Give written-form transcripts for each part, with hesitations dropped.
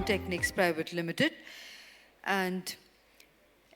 Technics Private Limited. And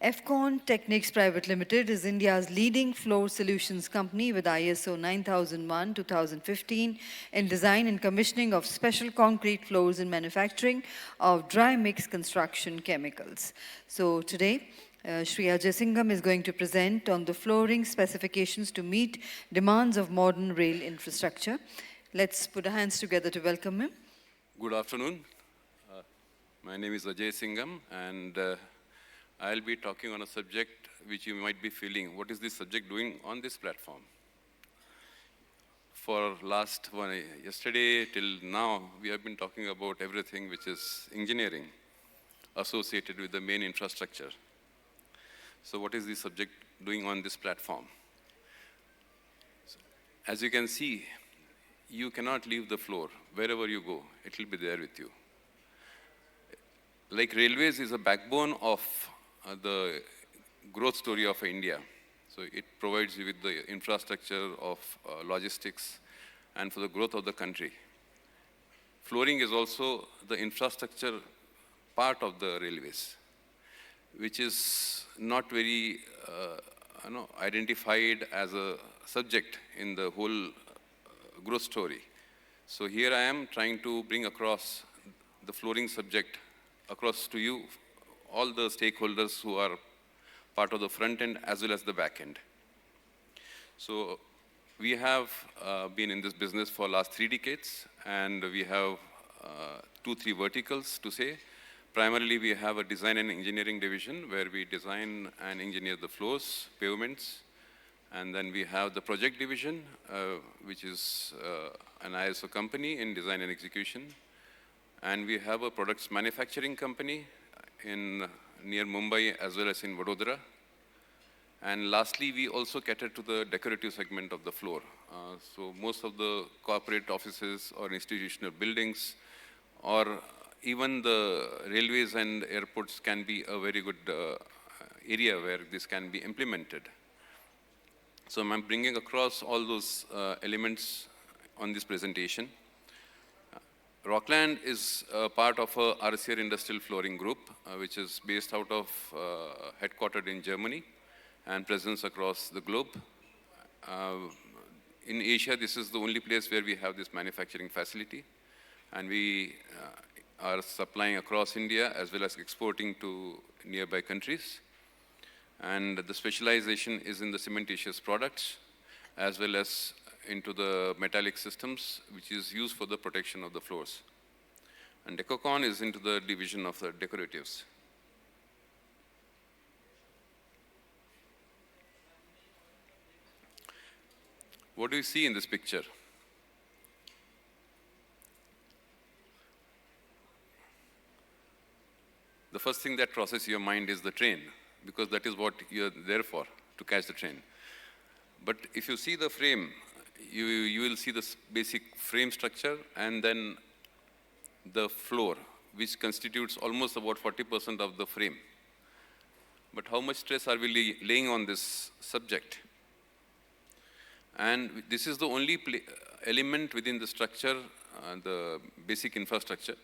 Avcon Technics Private Limited is India's leading floor solutions company with ISO 9001-2015 in design and commissioning of special concrete floors and manufacturing of dry mix construction chemicals. So today, Shri Ajay Singam is going to present on the flooring specifications to meet demands of modern rail infrastructure. Let's put our hands together to welcome him. Good afternoon. My name is Ajay Singam, and I'll be talking on a subject which you might be feeling, what is this subject doing on this platform? For yesterday till now, we have been talking about everything which is engineering associated with the main infrastructure. So what is this subject doing on this platform? So, as you can see, you cannot leave the floor. Wherever you go, it will be there with you. Like railways is a backbone of the growth story of India. So it provides you with the infrastructure of logistics and for the growth of the country. Flooring is also the infrastructure part of the railways, which is not very identified as a subject in the whole growth story. So here I am trying to bring across the flooring subject across to you, all the stakeholders who are part of the front end as well as the back end. So we have been in this business for last 3 decades, and we have 2-3 verticals to say. Primarily, we have a design and engineering division where we design and engineer the floors, pavements, and then we have the project division, which is an ISO company in design and execution. And we have a products manufacturing company near Mumbai as well as in Vadodara. And lastly, we also cater to the decorative segment of the floor. So most of the corporate offices or institutional buildings or even the railways and airports can be a very good area where this can be implemented. So I'm bringing across all those elements on this presentation. Rockland is part of a RCR Industrial Flooring Group, which is based out of, headquartered in Germany and presence across the globe. In Asia, this is the only place where we have this manufacturing facility. And we are supplying across India as well as exporting to nearby countries. And the specialization is in the cementitious products as well as into the metallic systems, which is used for the protection of the floors. And Decocon is into the division of the decoratives. What do you see in this picture? The first thing that crosses your mind is the train, because that is what you're there for, to catch the train. But if you see the frame, you will see the basic frame structure and then the floor, which constitutes almost about 40% of the frame. But how much stress are we laying on this subject? And this is the only element within the structure, the basic infrastructure,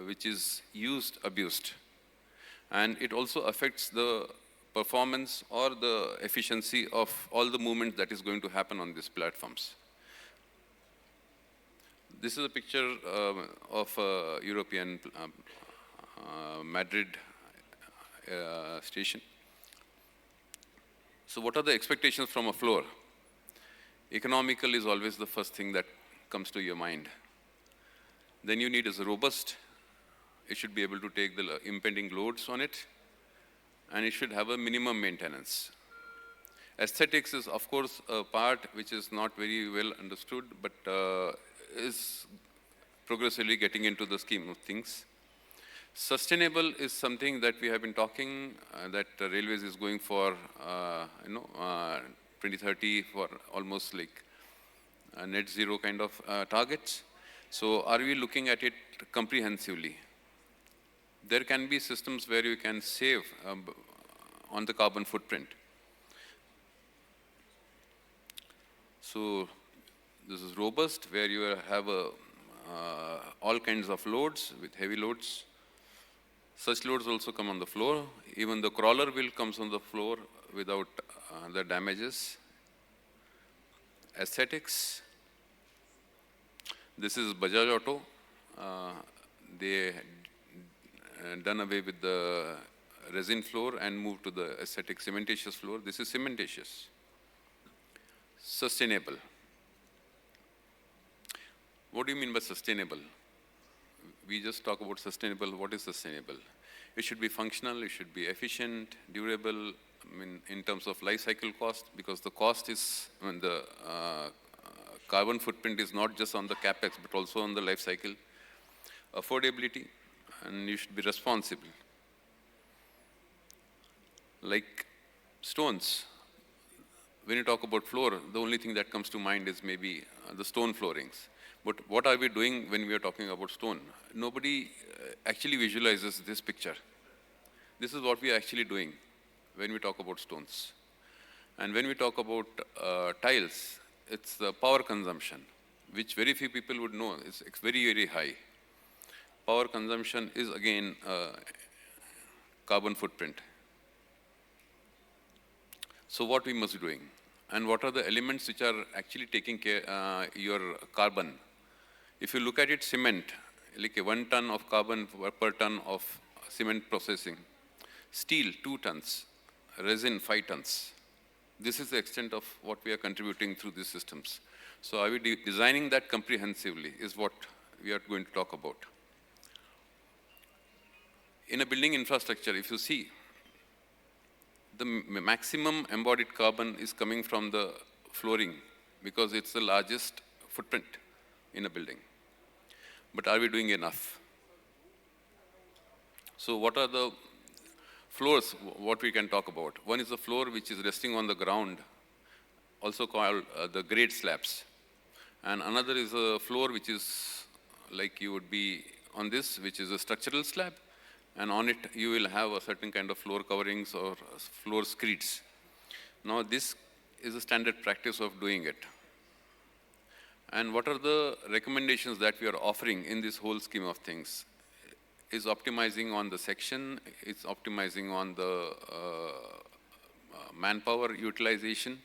which is used, abused. And it also affects the performance or the efficiency of all the movement that is going to happen on these platforms. This is a picture of a European Madrid station. So what are the expectations from a floor? Economical is always the first thing that comes to your mind. Then you need is robust. It should be able to take the impending loads on it, and it should have a minimum maintenance. Aesthetics is, of course, a part which is not very well understood, but is progressively getting into the scheme of things. Sustainable is something that we have been talking, that railways is going for, 2030 for almost like a net zero kind of targets. So are we looking at it comprehensively? There can be systems where you can save on the carbon footprint. So this is robust, where you have all kinds of loads with heavy loads, Such loads also come on the floor. Even the crawler wheel comes on the floor without the damages. Aesthetics. This is Bajaj Auto. They done away with the resin floor and moved to the aesthetic cementitious floor. This is cementitious. Sustainable. What do you mean by sustainable? We just talk about sustainable. What is sustainable? It should be functional, it should be efficient, durable, I mean, in terms of life cycle cost, because the cost is, I mean, the carbon footprint is not just on the capex, but also on the life cycle. Affordability, and you should be responsible. Like stones, when you talk about floor, the only thing that comes to mind is maybe the stone floorings. But what are we doing when we are talking about stone? Nobody actually visualizes this picture. This is what we are actually doing when we talk about stones. And when we talk about tiles, it's the power consumption, which very few people would know. It's very, very high. Power consumption is again carbon footprint. So what we must be doing? And what are the elements which are actually taking care your carbon? If you look at it, cement, like 1 ton of carbon per ton of cement processing. Steel, 2 tons. Resin, 5 tons. This is the extent of what we are contributing through these systems. So are we designing that comprehensively is what we are going to talk about. In a building infrastructure, if you see, the maximum embodied carbon is coming from the flooring because it's the largest footprint in a building. But are we doing enough? So what are the floors, what we can talk about? One is the floor which is resting on the ground, also called the grade slabs. And another is a floor which is like you would be on this, which is a structural slab. And on it, you will have a certain kind of floor coverings or floor screeds. Now, this is a standard practice of doing it. And what are the recommendations that we are offering in this whole scheme of things? Is optimizing on the section, it's optimizing on the manpower utilization,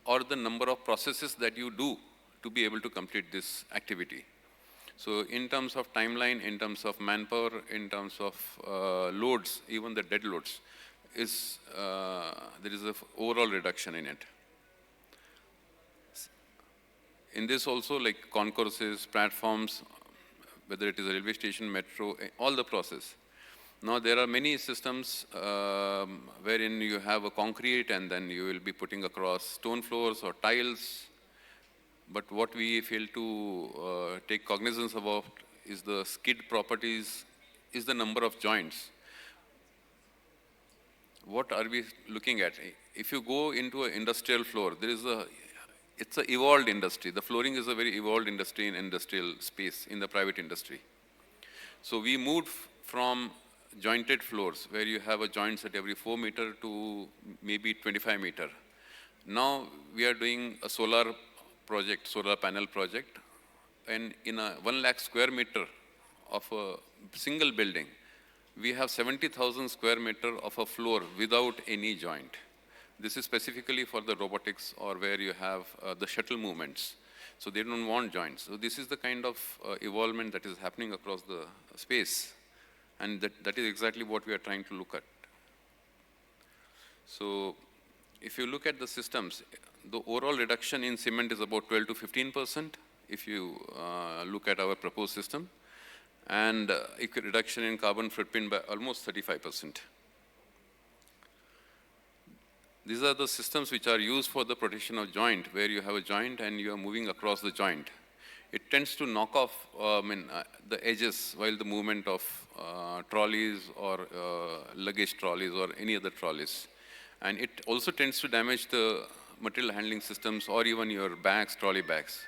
or the number of processes that you do to be able to complete this activity. So in terms of timeline, in terms of manpower, in terms of loads, even the dead loads, there is an overall reduction in it. In this also, like concourses, platforms, whether it is a railway station, metro, all the process. Now there are many systems wherein you have a concrete and then you will be putting across stone floors or tiles. But what we fail to take cognizance about is the skid properties, is the number of joints. What are we looking at? If you go into an industrial floor, it's an evolved industry. The flooring is a very evolved industry in industrial space, in the private industry. So we moved from jointed floors, where you have a joints at every 4 meter to maybe 25 meter. Now we are doing a solar project, solar panel project, and in a 1 lakh square meter of a single building, we have 70,000 square meter of a floor without any joint. This is specifically for the robotics or where you have the shuttle movements. So they don't want joints. So this is the kind of evolvement that is happening across the space. And that is exactly what we are trying to look at. So if you look at the systems, the overall reduction in cement is about 12 to 15% if you look at our proposed system. And a reduction in carbon footprint by almost 35%. These are the systems which are used for the protection of joint, where you have a joint and you are moving across the joint. It tends to knock off the edges while the movement of trolleys or luggage trolleys or any other trolleys. And it also tends to damage the material handling systems or even your bags, trolley bags.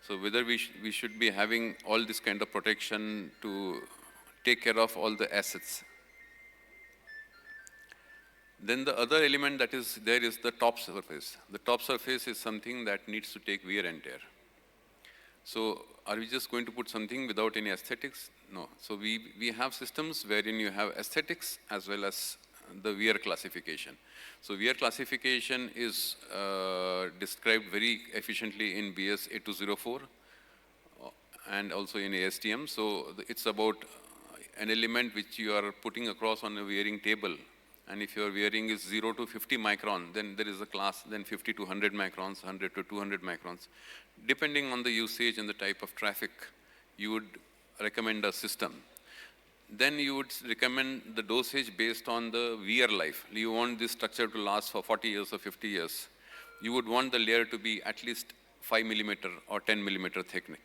So whether we should be having all this kind of protection to take care of all the assets. Then the other element that is there is the top surface. The top surface is something that needs to take wear and tear. So are we just going to put something without any aesthetics? No. So we have systems wherein you have aesthetics as well as the wear classification. So wear classification is described very efficiently in BS 8204 and also in ASTM. So it's about an element which you are putting across on a wearing table. And if your wearing is 0 to 50 micron, then there is a class, then 50 to 100 microns, 100 to 200 microns. Depending on the usage and the type of traffic, you would recommend a system. Then you would recommend the dosage based on the wear life. You want this structure to last for 40 years or 50 years. You would want the layer to be at least 5 millimeter or 10 millimeter thickness.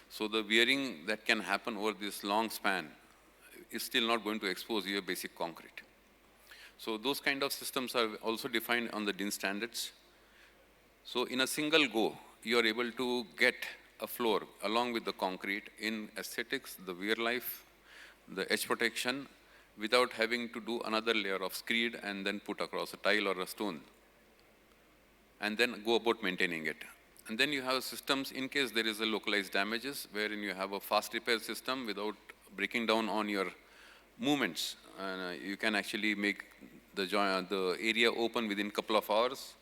So the wearing that can happen over this long span is still not going to expose your basic concrete. So those kind of systems are also defined on the DIN standards. So in a single go, you are able to get a floor along with the concrete in aesthetics, the wear life, the edge protection, without having to do another layer of screed and then put across a tile or a stone, and then go about maintaining it. And then you have systems in case there is a localized damages, wherein you have a fast repair system without breaking down on your movements. You can actually make the area open within a couple of hours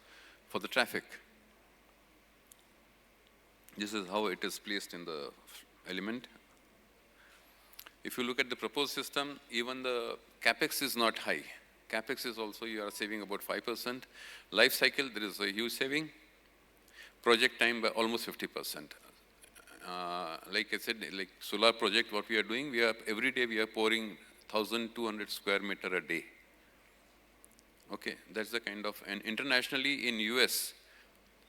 for the traffic. This is how it is placed in the element. If you look at the proposed system, even the capex is not high. Capex is also, you are saving about 5%. Life cycle, there is a huge saving. Project time by almost 50%. Like I said, like solar project, what we are doing, every day we are pouring 1,200 square meter a day. Okay, that's the kind of, and internationally in US,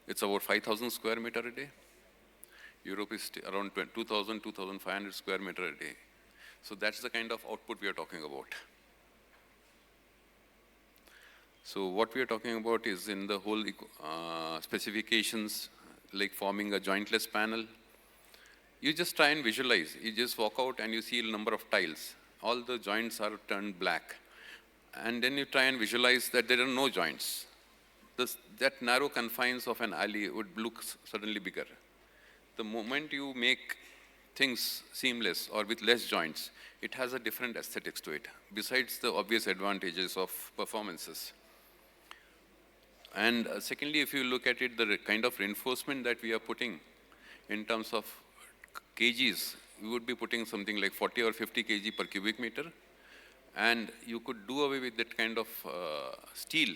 it's about 5,000 square meter a day. Europe is around 2,000, 2,500 square meter a day. So that's the kind of output we are talking about. So what we are talking about is in the whole specifications, like forming a jointless panel. You just try and visualize. You just walk out and you see a number of tiles. All the joints are turned black. And then you try and visualize that there are no joints. That narrow confines of an alley would look suddenly bigger. The moment you make things seamless or with less joints, it has a different aesthetics to it, besides the obvious advantages of performances. And secondly, if you look at it, the kind of reinforcement that we are putting in terms of kgs, we would be putting something like 40 or 50 kg per cubic meter. And you could do away with that kind of steel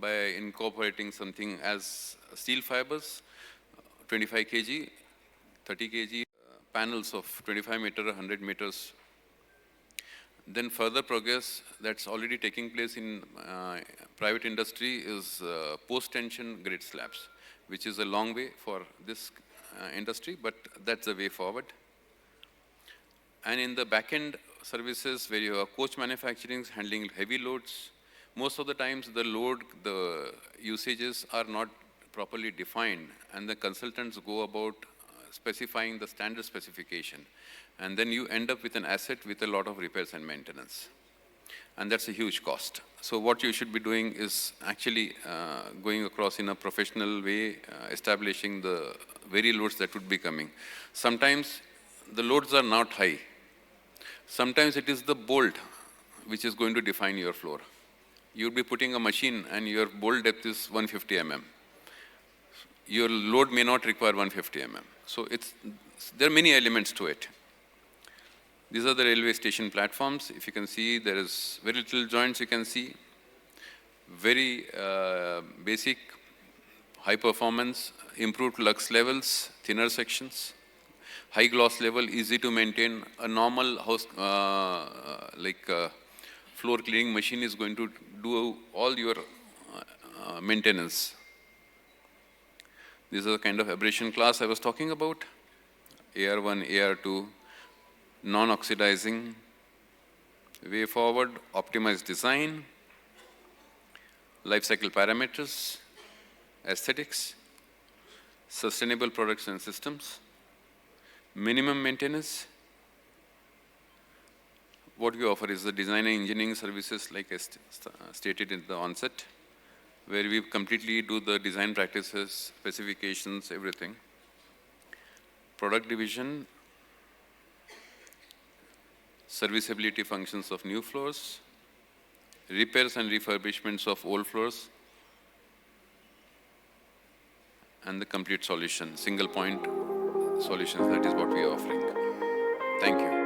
by incorporating something as steel fibers, 25 kg, 30 kg panels of 25 meter, 100 meters. Then further progress that's already taking place in private industry is post-tension grid slabs, which is a long way for this industry, but that's the way forward. And in the back-end services where you have coach manufacturing handling heavy loads, most of the times the usages are not properly defined, and the consultants go about specifying the standard specification. And then you end up with an asset with a lot of repairs and maintenance. And that's a huge cost. So what you should be doing is actually going across in a professional way, establishing the very loads that would be coming. Sometimes the loads are not high. Sometimes it is the bolt which is going to define your floor. You'll be putting a machine and your bolt depth is 150 mm. Your load may not require 150 mm. So there are many elements to it. These are the railway station platforms. If you can see, there is very little joints you can see. Very basic, high performance, improved lux levels, thinner sections, high gloss level, easy to maintain. A normal house, floor cleaning machine is going to do all your maintenance. These are the kind of abrasion class I was talking about. AR1, AR2, non-oxidizing, way forward, optimized design, life cycle parameters, aesthetics, sustainable products and systems, minimum maintenance. What we offer is the design and engineering services, like I stated in the onset, where we completely do the design practices, specifications, everything. product division, serviceability functions of new floors, repairs and refurbishments of old floors, and the complete solution, single point solutions. That is what we are offering. Thank you.